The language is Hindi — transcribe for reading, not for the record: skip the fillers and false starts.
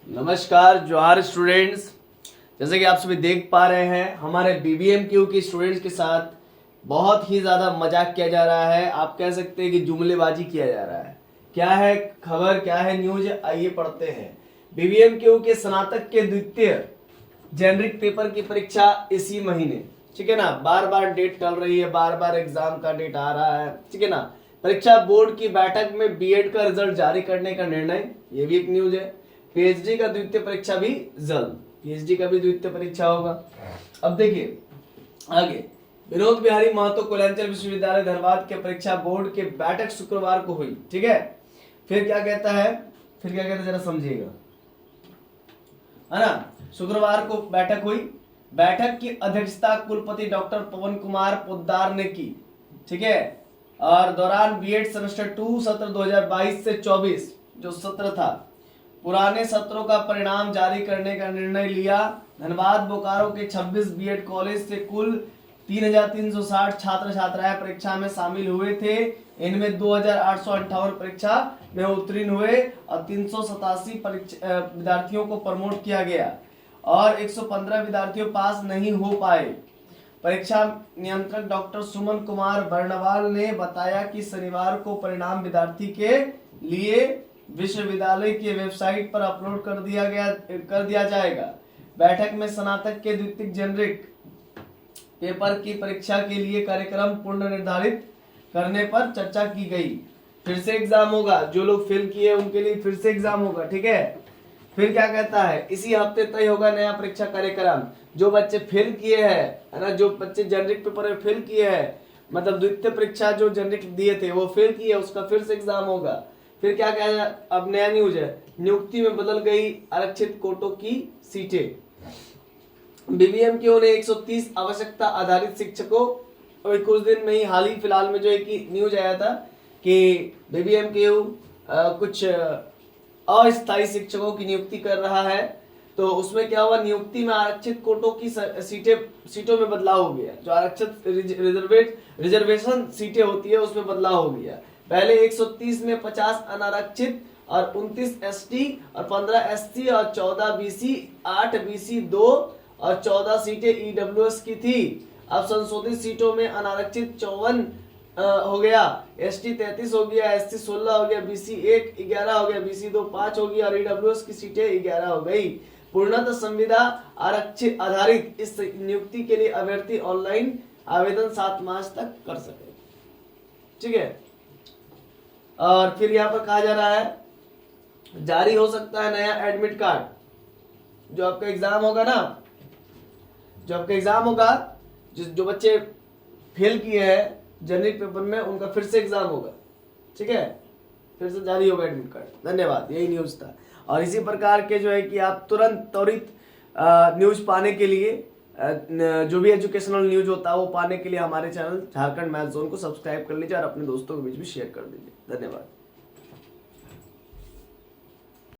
नमस्कार जोहार स्टूडेंट्स। जैसे कि आप सभी देख पा रहे हैं हमारे बीबीएमक्यू के स्टूडेंट्स के साथ बहुत ही ज़्यादा मजाक किया जा रहा है। आप कह सकते हैं कि जुमलेबाजी किया जा रहा है। क्या है खबर, क्या है न्यूज, आइए पढ़ते हैं। बीबीएमक्यू के स्नातक के द्वितीय जेनरिक पेपर की परीक्षा इसी महीने, ठीक है ना। बार बार डेट टल रही है, बार बार एग्जाम का डेट आ रहा है, ठीक है ना। परीक्षा बोर्ड की बैठक में बीएड का रिजल्ट जारी करने का निर्णय, ये भी एक न्यूज है। पीएचडी का द्वितीय परीक्षा भी जल्द, पीएचडी का भी द्वितीय परीक्षा होगा। अब देखिए आगे, विनोद बिहारी महतो कोयलांचल विश्वविद्यालय धनबाद के परीक्षा बोर्ड के बैठक शुक्रवार को हुई, ठीक है। फिर क्या कहता है, जरा समझिएगा, है ना। शुक्रवार को बैठक हुई। बैठक की अध्यक्षता कुलपति डॉक्टर पवन कुमार पोद्दार ने की, ठीक है। और दौरान बीएड सेमेस्टर 2 सत्र 2022 से 24 जो सत्र था, पुराने सत्रों का परिणाम जारी करने का निर्णय लिया। धनबाद बोकारो के 26 बीएड कॉलेज से कुल 3,360 छात्र छात्राएं परीक्षा में शामिल हुए थे। इनमें 2,858 परीक्षा में उत्तीर्ण हुए और 387 विद्यार्थियों को प्रमोट किया गया और 115 विद्यार्थियों पास नहीं हो पाए। परीक्षा नियंत्रक डॉक्टर सुमन कुमार बर्णवाल ने बताया कि शनिवार को परिणाम विद्यार्थी के लिए विश्वविद्यालय की वेबसाइट पर अपलोड कर दिया जाएगा। बैठक में स्नातक के द्वितीय जेनरिक पेपर की परीक्षा के लिए कार्यक्रम पूर्ण निर्धारित करने पर चर्चा की गई। फिर से एग्जाम होगा, जो लोग फेल किए उनके लिए फिर से एग्जाम होगा, ठीक है। फिर क्या कहता है, इसी हफ्ते तय होगा नया परीक्षा कार्यक्रम। जो बच्चे फेल किए हैं, है ना, जो बच्चे जेनरिक पेपर में फेल किए हैं, मतलब द्वितीय परीक्षा जो जेनरिक दिए थे वो फेल किए, उसका फिर से एग्जाम होगा। फिर क्या कहा, अब नया न्यूज है, नियुक्ति में बदल गई आरक्षित कोटों की सीटें। बीबीएमक्यू ने 130 आवश्यकता आधारित शिक्षकों, और कुछ दिन में ही हाल ही फिलहाल में जो एक न्यूज आया था कि बीबीएमक्यू कुछ अस्थायी शिक्षकों की नियुक्ति कर रहा है। तो उसमें क्या हुआ, नियुक्ति में आरक्षित कोटों की सीटों में बदलाव हो गया। जो आरक्षित रिजर्वेशन सीटें होती है उसमें बदलाव हो गया। पहले 130 में 50 अनारक्षित और 29 एसटी और 15 एससी और 14 बीसी, 8 बीसी 2 और 14 सीटें ईडब्ल्यूएस की थी। अब संशोधित सीटों में अनारक्षित 54 हो गया, एसटी 33 हो गया, एससी 16 हो गया, बीसी 1 11 हो गया, बीसी 2 5 हो गया और ईडब्ल्यूएस की सीटें 11 हो गई। पूर्णतः संविदा आरक्षित आधारित इस नियुक्ति के लिए अभ्यर्थी ऑनलाइन आवेदन 7 मार्च तक कर सके, ठीक है। और फिर यहाँ पर कहा जा रहा है जारी हो सकता है नया एडमिट कार्ड। जो आपका एग्जाम होगा ना, जो बच्चे फेल किए हैं जेनरिक पेपर में, उनका फिर से एग्जाम होगा, ठीक है। फिर से जारी होगा एडमिट कार्ड। धन्यवाद, यही न्यूज था। और इसी प्रकार के जो है कि आप त्वरित न्यूज पाने के लिए, जो भी एजुकेशनल न्यूज होता है वो पाने के लिए हमारे चैनल झारखंड मैथ जोन को सब्सक्राइब कर लीजिए और अपने दोस्तों के बीच भी शेयर कर दीजिए। धन्यवाद।